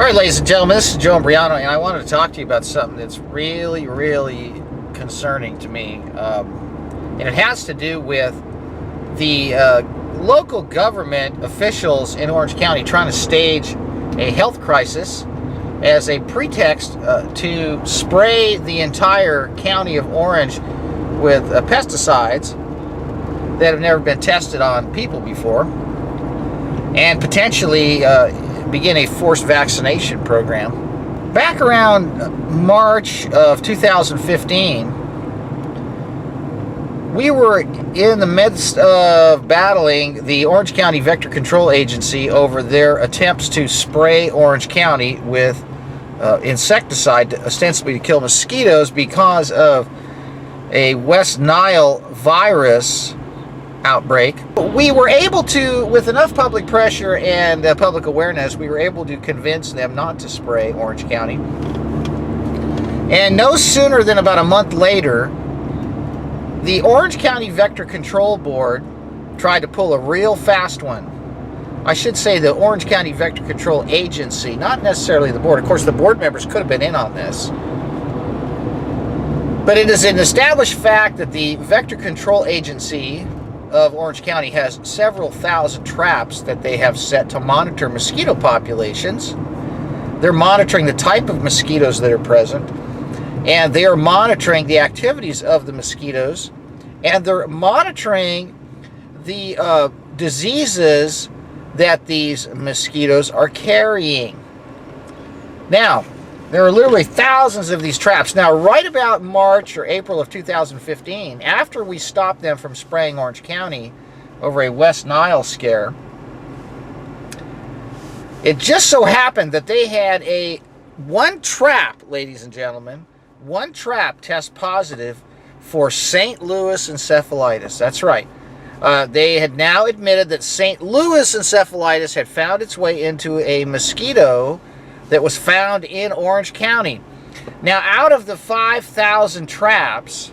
Alright, ladies and gentlemen, this is Joe Imbriano, and I wanted to talk to you about something that's really, really concerning to me. And it has to do with the local government officials in Orange County trying to stage a health crisis as a pretext to spray the entire county of Orange with pesticides that have never been tested on people before, and potentially begin a forced vaccination program. Back around March of 2015, we were in the midst of battling the Orange County Vector Control Agency over their attempts to spray Orange County with insecticide, ostensibly to kill mosquitoes, because of a West Nile virus outbreak. We were able to, with enough public pressure and public awareness, we were able to convince them not to spray Orange County. And no sooner than about a month later, the Orange County Vector Control Board tried to pull a real fast one. I should say the Orange County Vector Control Agency, not necessarily the board. Of course, the board members could have been in on this. But it is an established fact that the Vector Control Agency of Orange County has several thousand traps that they have set to monitor mosquito populations. They're monitoring the type of mosquitoes that are present, and they are monitoring the activities of the mosquitoes, and they're monitoring the diseases that these mosquitoes are carrying. Now, there are literally thousands of these traps. Now, right about March or April of 2015, after we stopped them from spraying Orange County over a West Nile scare, it just so happened that they had one trap, ladies and gentlemen, one trap test positive for St. Louis encephalitis. That's right. They had now admitted that St. Louis encephalitis had found its way into a mosquito that was found in Orange County. Now, out of the 5,000 traps,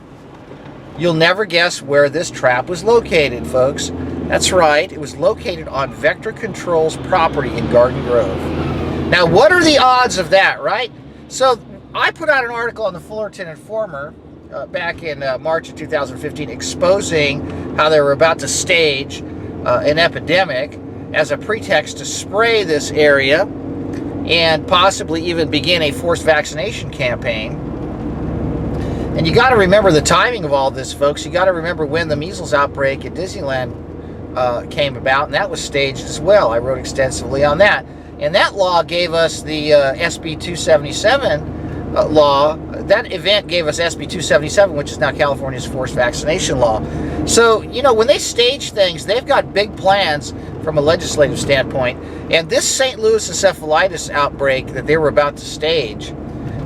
you'll never guess where this trap was located, folks. That's right, it was located on Vector Control's property in Garden Grove. Now, what are the odds of that, right? So, I put out an article on the Fullerton Informer back in March of 2015 exposing how they were about to stage an epidemic as a pretext to spray this area and possibly even begin a forced vaccination campaign. And you got to remember the timing of all this, folks. You got to remember when the measles outbreak at Disneyland came about, and that was staged as well. I wrote extensively on that. And that law gave us the SB 277 law. That event gave us SB 277, which is now California's forced vaccination law. So, you know, when they stage things, they've got big plans from a legislative standpoint. And this St. Louis encephalitis outbreak that they were about to stage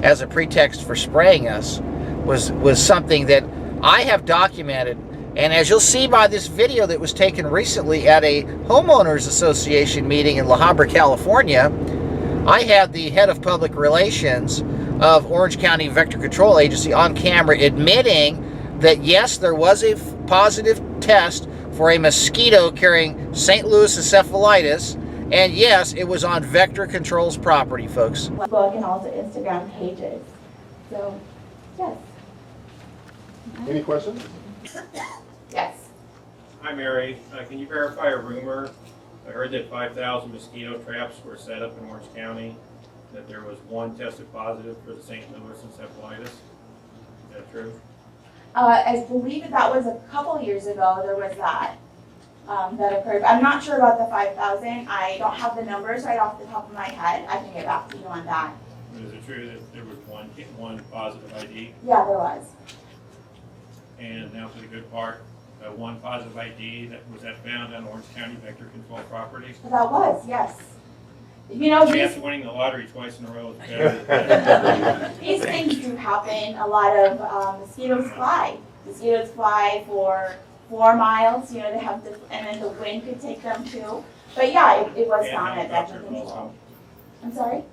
as a pretext for spraying us was something that I have documented. And as you'll see by this video that was taken recently at a homeowners association meeting in La Habra, California, I had the head of public relations of Orange County Vector Control Agency on camera admitting that yes, there was a positive test for a mosquito carrying St. Louis encephalitis, and yes, it was on Vector Control's property, folks. Facebook and also Instagram pages. So, yes. Any questions? Yes. Hi, Mary. Can you verify a rumor? I heard that 5,000 mosquito traps were set up in Orange County, that there was one tested positive for the St. Louis encephalitis. Is that true? I believe that was a couple years ago. There was that that occurred. I'm not sure about the 5,000. I don't have the numbers right off the top of my head. I can get back to you on that. Is it true that there was one positive ID? Yeah, there was. And now for the good part, one positive ID that found on Orange County Vector Control property? That was, yes. You know, Chance of winning the lottery twice in a row is better. these things do happen. A lot of mosquitoes fly. Mosquitoes fly for 4 miles. You know, they have to, and then the wind could take them too. But yeah, it was found at Vector Control. I'm sorry?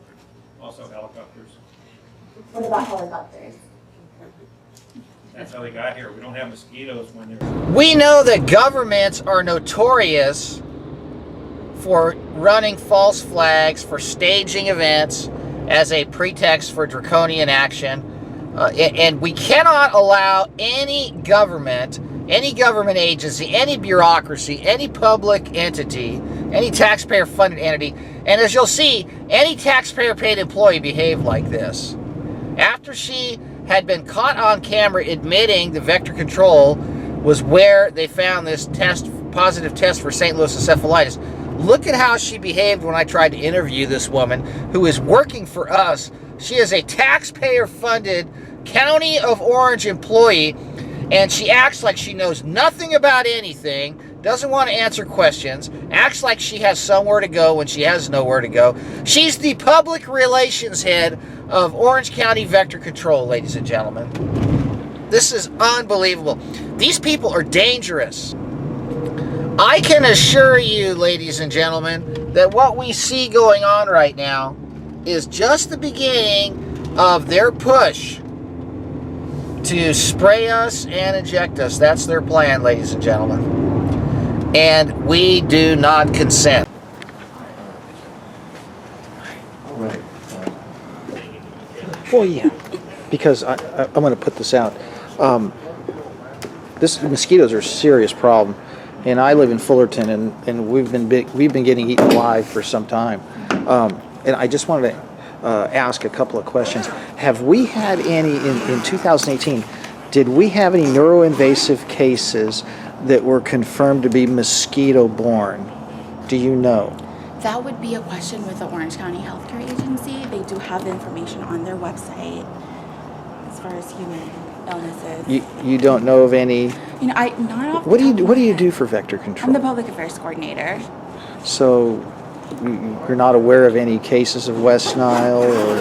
Also helicopters. What about helicopters? That's how they got here. We don't have mosquitoes when they're... We know that governments are notorious for running false flags, for staging events as a pretext for draconian action. And we cannot allow any government agency, any bureaucracy, any public entity, any taxpayer-funded entity, and as you'll see, any taxpayer-paid employee behave like this. After she had been caught on camera admitting the vector control was where they found this positive test for St. Louis encephalitis, look at how she behaved when I tried to interview this woman who is working for us. She is a taxpayer-funded County of Orange employee, and she acts like she knows nothing about anything, doesn't want to answer questions, acts like she has somewhere to go when she has nowhere to go. She's the public relations head of Orange County Vector Control, ladies and gentlemen. This is unbelievable. These people are dangerous. I can assure you, ladies and gentlemen, that what we see going on right now is just the beginning of their push to spray us and inject us. That's their plan, ladies and gentlemen. And we do not consent. All right. Well, yeah, because I'm going to put this out. This mosquitoes are a serious problem, and I live in Fullerton, and we've been getting eaten alive for some time. And I just wanted to ask a couple of questions. Have we had any in 2018? Did we have any neuroinvasive cases that were confirmed to be mosquito-borne? Do you know? That would be a question with the Orange County Healthcare Agency. They do have the information on their website as far as human illnesses. You don't know of any? You know, not off the What do top of my you head. do for vector control? I'm the public affairs coordinator. So you're not aware of any cases of West Nile or?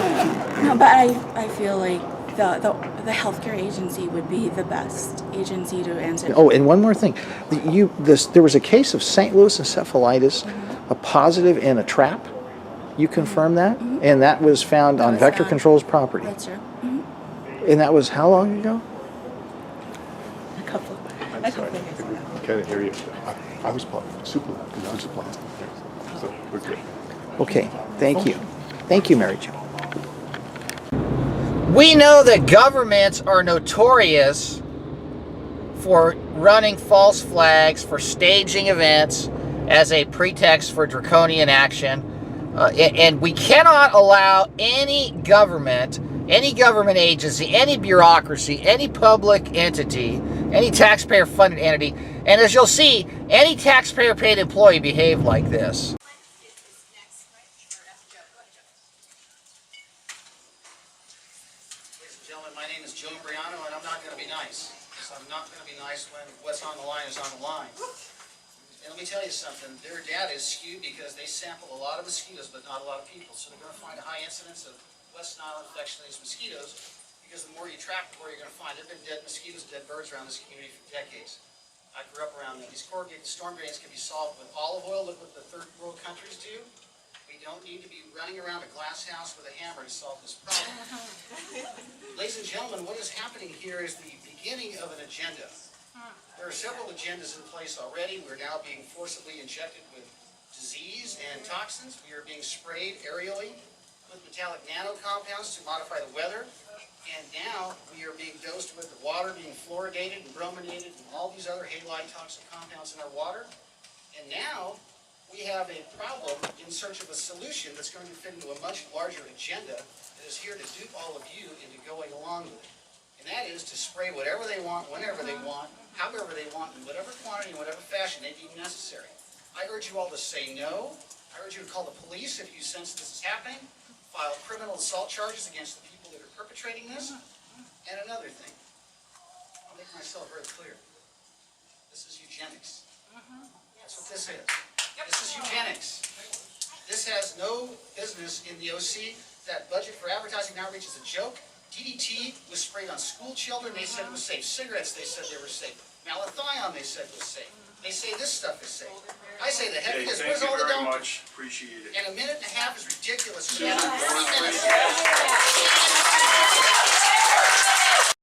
No, but I feel like the healthcare agency would be the best agency to answer. Oh, and one more thing. There was a case of St. Louis encephalitis, a positive in a trap. You confirm that? Mm-hmm. And that was found on Vector Control's property. That's true. Mm-hmm. And that was how long ago? A couple I'm sorry. of years ago. I can't hear you. I was super non-supply. So we're good. Okay, thank you. Thank you, Mary Jo. We know that governments are notorious for running false flags, for staging events as a pretext for draconian action. And we cannot allow any government agency, any bureaucracy, any public entity, any taxpayer-funded entity, and as you'll see, any taxpayer-paid employee behave like this. Ladies and gentlemen, my name is Joe Imbriano, and I'm not going to be nice. Because I'm not going to be nice when what's on the line is on the line. And let me tell you something, their data is skewed because they sample a lot of mosquitoes, but not a lot of people. So they're going to find a high incidence of West Nile infection of these mosquitoes, because the more you trap, the more you're going to find. There have been dead mosquitoes, dead birds around this community for decades. I grew up around them. These corrugated storm drains can be solved with olive oil. Look what the third world countries do. We don't need to be running around a glass house with a hammer to solve this problem. Ladies and gentlemen, what is happening here is the beginning of an agenda. There are several agendas in place already. We're now being forcibly injected with disease and toxins. We are being sprayed aerially with metallic nano compounds to modify the weather. And now we are being dosed with the water being fluoridated and brominated and all these other halide toxic compounds in our water. And now we have a problem in search of a solution that's going to fit into a much larger agenda that is here to dupe all of you into going along with it. And that is to spray whatever they want, whenever they want, however they want, in whatever quantity, in whatever fashion they deem necessary. I urge you all to say no. I urge you to call the police if you sense this is happening. File criminal assault charges against the people that are perpetrating this. And another thing, I'll make myself very clear. This is eugenics. That's what this is. This is eugenics. This has no business in the OC. That budget for advertising and outreach is a joke. DDT was sprayed on school children. They said it was safe. Cigarettes, they said they were safe. Malathion, they said was safe. They say this stuff is safe. I say the heck Okay, with this. thank Where's you all the very doctors? much. Appreciate it. And a minute and a half is ridiculous. 3 minutes.